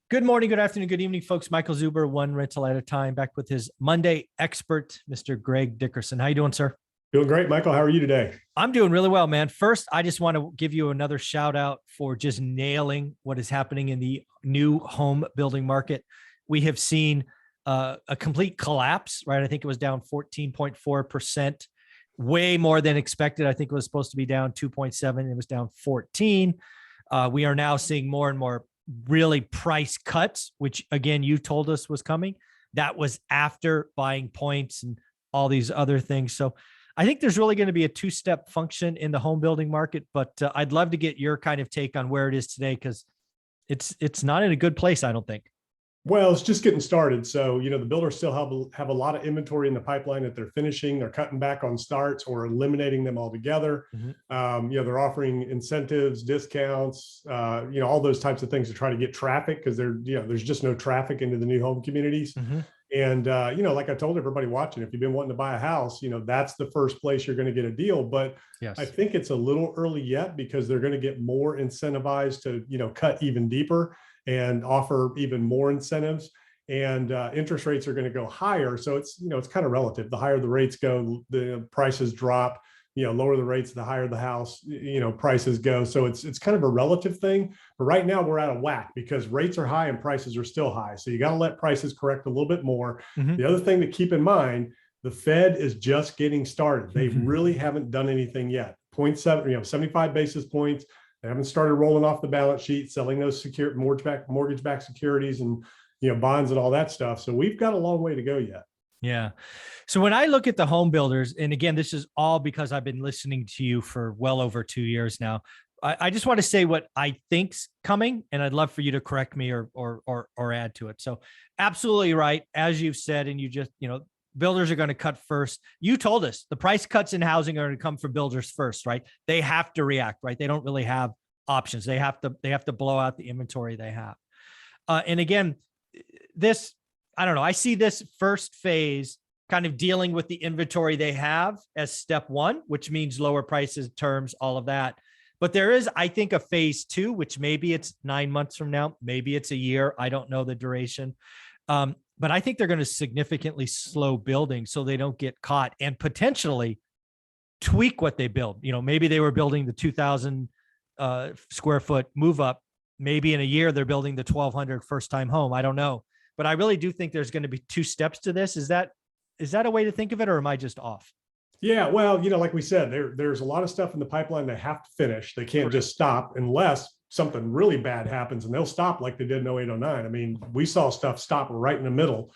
Good morning, good afternoon, good evening, folks. Michael Zuber, one rental at a time, back with his Monday expert, Mr. Greg Dickerson. How you doing, sir? Doing great, Michael. How are you today? I'm doing really well, man. First, I just want to give you another shout out for just nailing what is happening in the new home building market. We have seen a complete collapse, right? I think it was down 14.4%, way more than expected. I think it was supposed to be down 2.7. It was down 14. We are now seeing more and more really price cuts, which again, you told us was coming. That was after buying points and all these other things. So I think there's really going to be a two-step function in the home building market, but I'd love to get your kind of take on where it is today, because it's not in a good place, I don't think. Well, it's just getting started. So, the builders still have a lot of inventory in the pipeline that they're finishing. They're cutting back on starts or eliminating them altogether. They're offering incentives, discounts, all those types of things to try to get traffic, because there's just no traffic into the new home communities. And, like I told everybody watching, if you've been wanting to buy a house, that's the first place you're going to get a deal. But yes, I think it's a little early yet, because they're going to get more incentivized to, cut even deeper and offer even more incentives, and interest rates are going to go higher. So it's kind of relative. The higher the rates go, the prices drop. Lower the rates, the higher the house, prices go. So it's kind of a relative thing. But right now we're out of whack because rates are high and prices are still high. So you got to let prices correct a little bit more. The other thing to keep in mind, the Fed is just getting started. They really haven't done anything yet. 0.7, 75 basis points. They haven't started rolling off the balance sheet, selling those mortgage-backed securities and bonds and all that stuff. So we've got a long way to go yet. Yeah. So when I look at the home builders, and again, this is all because I've been listening to you for well over 2 years now. I just want to say what I think's coming, and I'd love for you to correct me or add to it. So absolutely right, as you've said, and you just builders are going to cut first. You told us the price cuts in housing are going to come from builders first, right? They have to react, right? They don't really have options. They have to blow out the inventory they have. And again, I don't know. I see this first phase kind of dealing with the inventory they have as step one, which means lower prices, terms, all of that. But there is, I think, a phase two, which maybe it's 9 months from now, maybe it's a year. I don't know the duration. But I think they're going to significantly slow building so they don't get caught, and potentially tweak what they build. Maybe they were building the 2,000 square foot move up. Maybe in a year they're building the 1,200 first time home. I don't know. But I really do think there's going to be two steps to this. Is that a way to think of it, or am I just off? Yeah, well, like we said, there's a lot of stuff in the pipeline they have to finish. They can't just stop unless something really bad happens, and they'll stop like they did in 08, 09. I mean, we saw stuff stop right in the middle,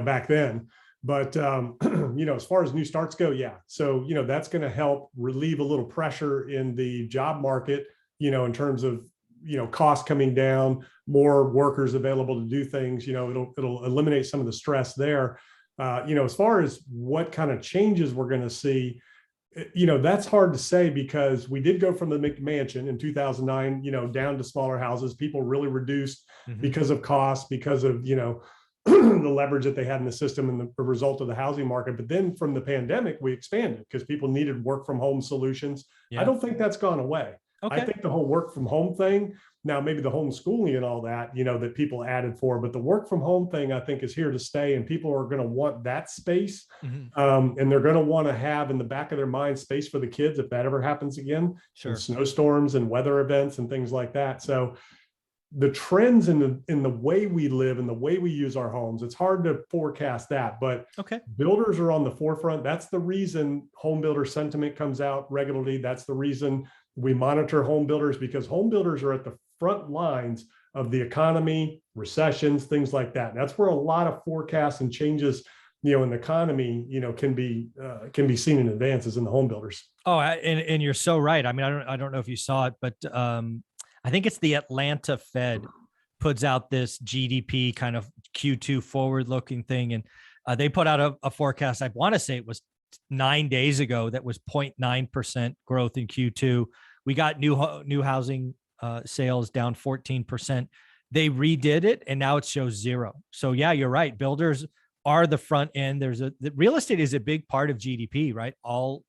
back then. But, as far as new starts go, yeah. So, that's going to help relieve a little pressure in the job market, in terms of, costs coming down, more workers available to do things, it'll eliminate some of the stress there. As far as what kind of changes we're going to see, that's hard to say, because we did go from the McMansion in 2009, down to smaller houses. People really reduced because of cost, because of, the leverage that they had in the system and the result of the housing market. But then from the pandemic, we expanded because people needed work from home solutions. Yeah. I don't think that's gone away. Okay. I think the whole work from home thing, now maybe the homeschooling and all that, that people added for, but the work from home thing, I think, is here to stay, and people are going to want that space. And they're going to want to have in the back of their mind space for the kids if that ever happens again. Sure. And snowstorms and weather events and things like that. So the trends in the way we live and the way we use our homes, it's hard to forecast that, but builders are on the forefront. That's the reason home builder sentiment comes out regularly. That's the reason we monitor home builders, because home builders are at the front lines of the economy, recessions, things like that. And that's where a lot of forecasts and changes, in the economy, can be seen in advance, as in the home builders. Oh, and you're so right. I mean, I don't know if you saw it, but I think it's the Atlanta Fed puts out this GDP kind of Q2 forward-looking thing, and they put out a forecast. I want to say it was 9 days ago that was 0.9% growth in Q2. We got new housing sales down 14%. They redid it, and now it shows zero. So yeah, you're right. Builders are the front end. The real estate is a big part of GDP, right? All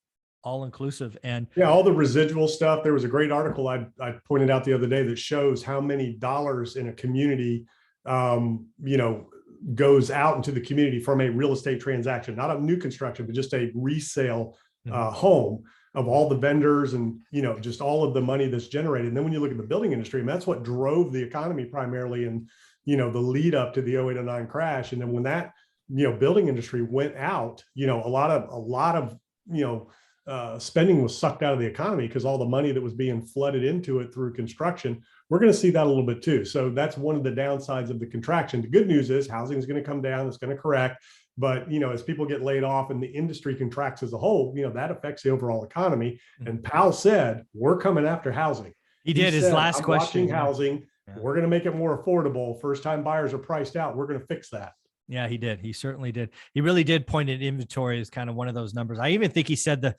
inclusive. And yeah, all the residual stuff. There was a great article I pointed out the other day that shows how many dollars in a community you know, goes out into the community from a real estate transaction, not a new construction, but just a resale home, of all the vendors and, you know, just all of the money that's generated. And then when you look at the building industry, and that's what drove the economy primarily in, you know, the lead up to the 0809 crash. And then when that, you know, building industry went out, you know, a lot of, you know, spending was sucked out of the economy because all the money that was being flooded into it through construction. We're going to see that a little bit too. So that's one of the downsides of the contraction. The good news is housing is going to come down. It's going to correct. But, you know, as people get laid off and the industry contracts as a whole, you know, that affects the overall economy. And Powell said, we're coming after housing. He did his last question. Housing. Yeah. We're going to make it more affordable. First time buyers are priced out. We're going to fix that. Yeah, he did. He certainly did. He really did point at inventory as kind of one of those numbers. I even think he said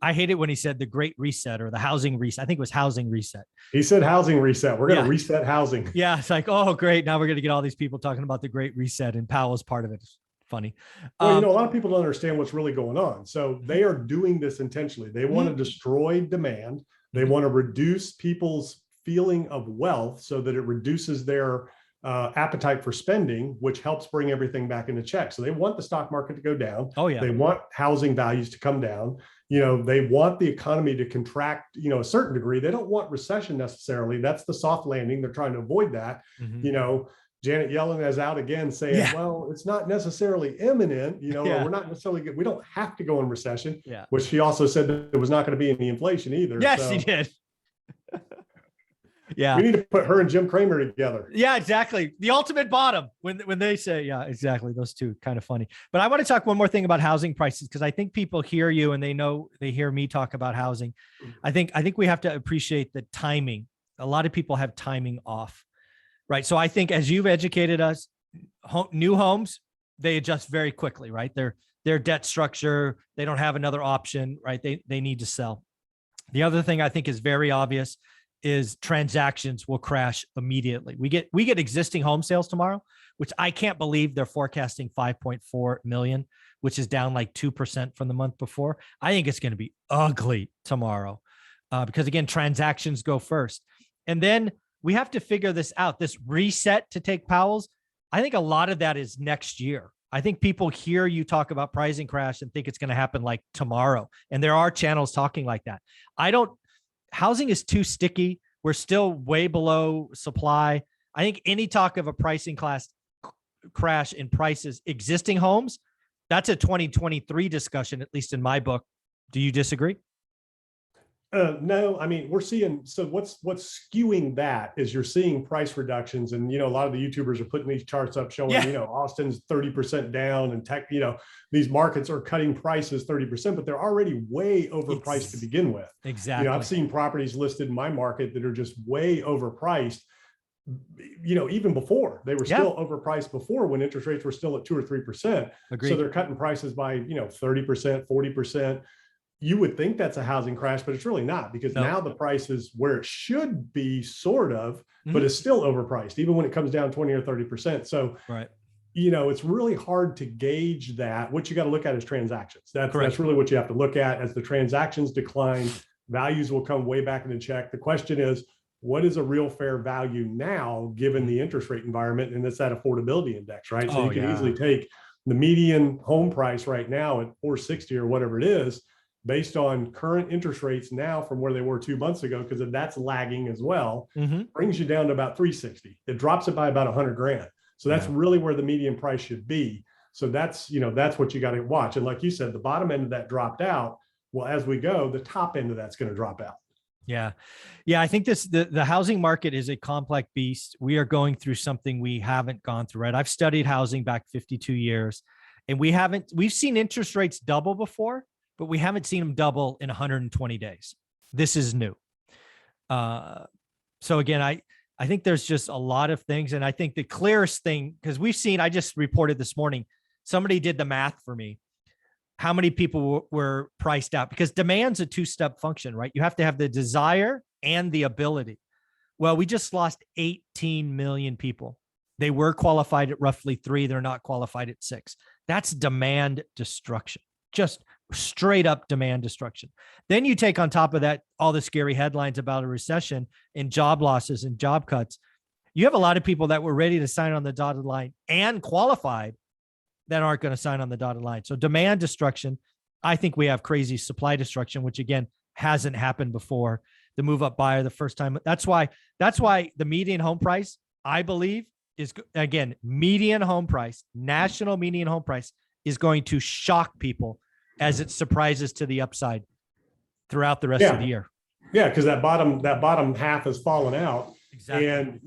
I hate it when he said the great reset or the housing reset. I think it was housing reset. He said housing reset. We're going to reset housing. Yeah. It's like, oh, great. Now we're going to get all these people talking about the great reset, and Powell's part of it. It's funny. Well, you know, a lot of people don't understand what's really going on. So they are doing this intentionally. They want to destroy demand. They want to reduce people's feeling of wealth so that it reduces their appetite for spending, which helps bring everything back into check. So they want the stock market to go down. Oh yeah. They want housing values to come down. You know, they want the economy to contract, you know, a certain degree. They don't want recession necessarily. That's the soft landing. They're trying to avoid that. You know, Janet Yellen is out again saying, well, it's not necessarily imminent, you know, or we're not necessarily, we don't have to go in recession, which she also said that there was not going to be any inflation either. Yes, she did. Yeah. We need to put her and Jim Cramer together. Yeah, exactly. The ultimate bottom when they say, yeah, exactly. Those two kind of funny. But I want to talk one more thing about housing prices, because I think people hear you and they hear me talk about housing. I think we have to appreciate the timing. A lot of people have timing off, right? So I think as you've educated us, new homes, they adjust very quickly, right? Their debt structure, they don't have another option, right? They need to sell. The other thing I think is very obvious is transactions will crash immediately. We get existing home sales tomorrow, which I can't believe they're forecasting 5.4 million, which is down like 2% from the month before. I think it's going to be ugly tomorrow because again, transactions go first. And then we have to figure this out, this reset to take Powell's. I think a lot of that is next year. I think people hear you talk about pricing crash and think it's going to happen like tomorrow. And there are channels talking like that. Housing is too sticky. We're still way below supply. I think any talk of a pricing crash in prices, existing homes, that's a 2023 discussion, at least in my book. Do you disagree? No, I mean, we're seeing, so what's skewing that is you're seeing price reductions, and, you know, a lot of the YouTubers are putting these charts up showing, you know, Austin's 30% down, and you know, these markets are cutting prices 30%, but they're already way overpriced to begin with. Exactly. You know, I've seen properties listed in my market that are just way overpriced, you know, even before they were still overpriced before, when interest rates were still at 2 or 3%. Agreed. So they're cutting prices by, you know, 30%, 40%. You would think that's a housing crash, but it's really not, because now the price is where it should be, sort of, but it's still overpriced, even when it comes down 20 or 30%. So, you know, it's really hard to gauge that. What you got to look at is transactions. That's really what you have to look at. As the transactions decline, values will come way back into check. The question is, what is a real fair value now, given the interest rate environment? And it's that affordability index, right? So you can easily take the median home price right now at 460 or whatever it is, based on current interest rates now from where they were 2 months ago, because that's lagging as well, brings you down to about 360. It drops it by about 100 grand. So that's really where the median price should be. So that's, you know, that's what you got to watch. And like you said, the bottom end of that dropped out. Well, as we go, the top end of that's going to drop out. Yeah. Yeah. I think the housing market is a complex beast. We are going through something we haven't gone through, right? I've studied housing back 52 years, and we've seen interest rates double before, but we haven't seen them double in 120 days. This is new. So again, I think there's just a lot of things. And I think the clearest thing, because I just reported this morning, somebody did the math for me, how many people were priced out, because demand's a two-step function, right? You have to have the desire and the ability. Well, we just lost 18 million people. They were qualified at roughly 3. They're not qualified at 6. That's demand destruction. Just straight up demand destruction. Then you take on top of that all the scary headlines about a recession and job losses and job cuts. you have a lot of people that were ready to sign on the dotted line and qualified that aren't going to sign on the dotted line. So demand destruction. I think we have crazy supply destruction, which again hasn't happened before. The move up buyer the first time. That's why the median home price, I believe, is, again, median home price, national median home price is going to shock people as it surprises to the upside throughout the rest of the year. Yeah, because that bottom half has fallen out. Exactly. And,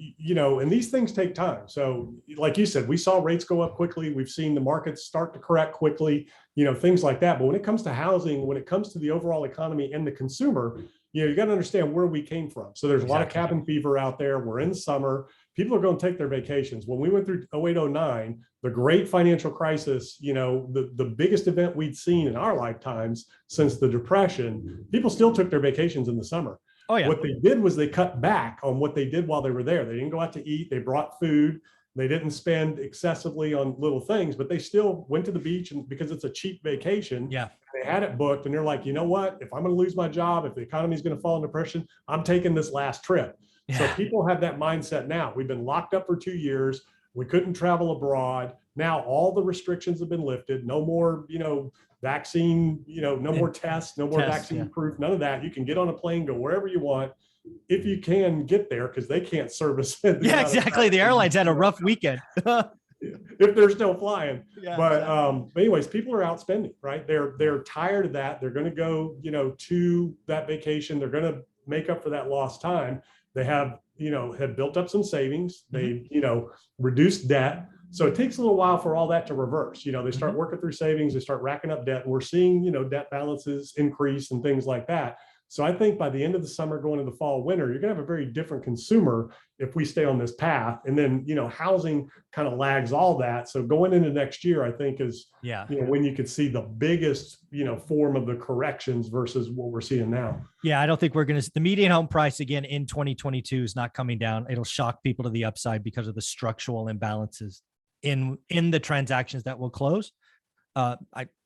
and these things take time. So like you said, we saw rates go up quickly. We've seen the markets start to correct quickly, things like that. But when it comes to housing, when it comes to the overall economy and the consumer, you got to understand where we came from. So there's a lot of cabin fever out there. We're in summer. People are going to take their vacations. When we went through 08, 09, the great financial crisis, the biggest event we'd seen in our lifetimes since the Depression, people still took their vacations in the summer. Oh, yeah. What they did was they cut back on what they did while they were there. They didn't go out to eat. They brought food. They didn't spend excessively on little things, but they still went to the beach, and because it's a cheap vacation, yeah, they had it booked, and they're like, you know what? If I'm going to lose my job, if the economy is going to fall in depression, I'm taking this last trip. Yeah. So people have that mindset now. We've been locked up for 2 years. We couldn't travel abroad. Now all the restrictions have been lifted. No more, vaccine, no more tests, no more vaccine proof, none of that. You can get on a plane, go wherever you want, if you can get there, because they can't service it. Yeah, exactly. The airlines had a rough weekend. If they're still flying. Yeah, but exactly. But anyways, people are out spending, right? They're tired of that. They're going to go, to that vacation. They're going to make up for that lost time. They have, have built up some savings. They, reduced debt. So it takes a little while for all that to reverse. They start working through savings, they start racking up debt. And we're seeing, debt balances increase and things like that. So I think by the end of the summer, going into the fall, winter, you're going to have a very different consumer if we stay on this path. And then, housing kind of lags all that. So going into next year, I think is, when you could see the biggest, form of the corrections versus what we're seeing now. Yeah, I don't think we're going to, the median home price again in 2022 is not coming down. It'll shock people to the upside because of the structural imbalances in the transactions that will close.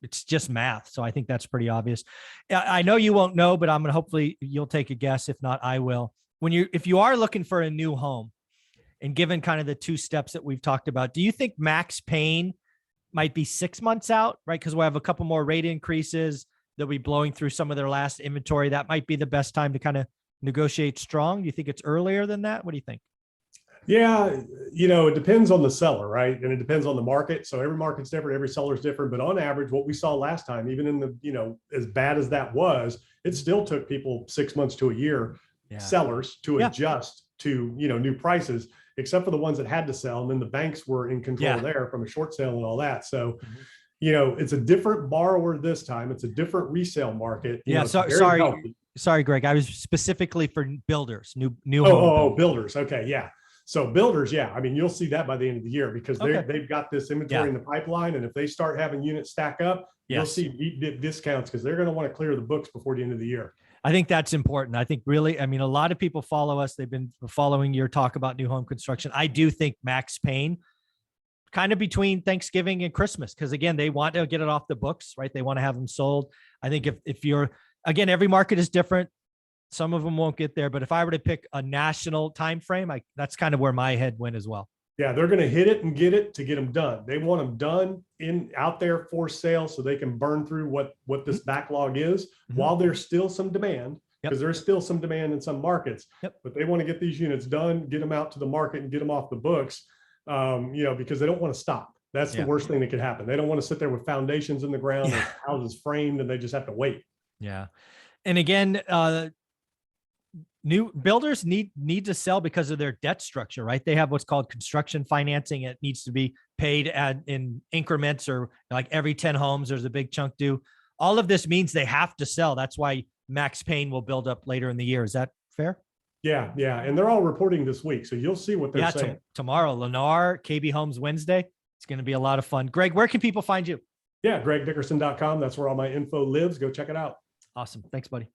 It's just math. So I think that's pretty obvious. I know you won't know, but I'm going to, hopefully you'll take a guess. If not, I will. If you are looking for a new home, and given kind of the 2 steps that we've talked about, do you think max pain might be 6 months out, right? Because we'll have a couple more rate increases. They'll be blowing through some of their last inventory. That might be the best time to kind of negotiate strong. Do you think it's earlier than that? What do you think? Yeah, it depends on the seller, right? And it depends on the market. So every market's different, every seller's different. But on average, what we saw last time, even in the, as bad as that was, it still took people 6 months to a year, sellers, to adjust to, new prices, except for the ones that had to sell. And then the banks were in control there from a short sale and all that. So, it's a different borrower this time. It's a different resale market. Sorry, Greg. I was specifically for builders, new home builders. Okay. Yeah. So builders, I mean, you'll see that by the end of the year, because they've got this inventory in the pipeline. And if they start having units stack up, you'll see deep discounts, because they're going to want to clear the books before the end of the year. I think that's important. I think really, I mean, a lot of people follow us. They've been following your talk about new home construction. I do think max pain kind of between Thanksgiving and Christmas, because again, they want to get it off the books, right? They want to have them sold. I think if you're, again, every market is different. Some of them won't get there, but if I were to pick a national time frame, that's kind of where my head went as well. Yeah, they're going to hit it and get it to get them done. They want them done out there for sale, so they can burn through what this backlog is while there's still some demand, because there's still some demand in some markets. But they want to get these units done, get them out to the market, and get them off the books. Because they don't want to stop. That's the worst thing that could happen. They don't want to sit there with foundations in the ground, and houses framed, and they just have to wait. Yeah, and again, new builders need to sell because of their debt structure, right? They have what's called construction financing. It needs to be paid in increments, or like every 10 homes, there's a big chunk due. All of this means they have to sell. That's why max pain will build up later in the year. Is that fair? Yeah. And they're all reporting this week, so you'll see what they're saying. Tomorrow, Lennar, KB Homes Wednesday. It's going to be a lot of fun. Greg, where can people find you? Yeah, gregdickerson.com. That's where all my info lives. Go check it out. Awesome. Thanks, buddy.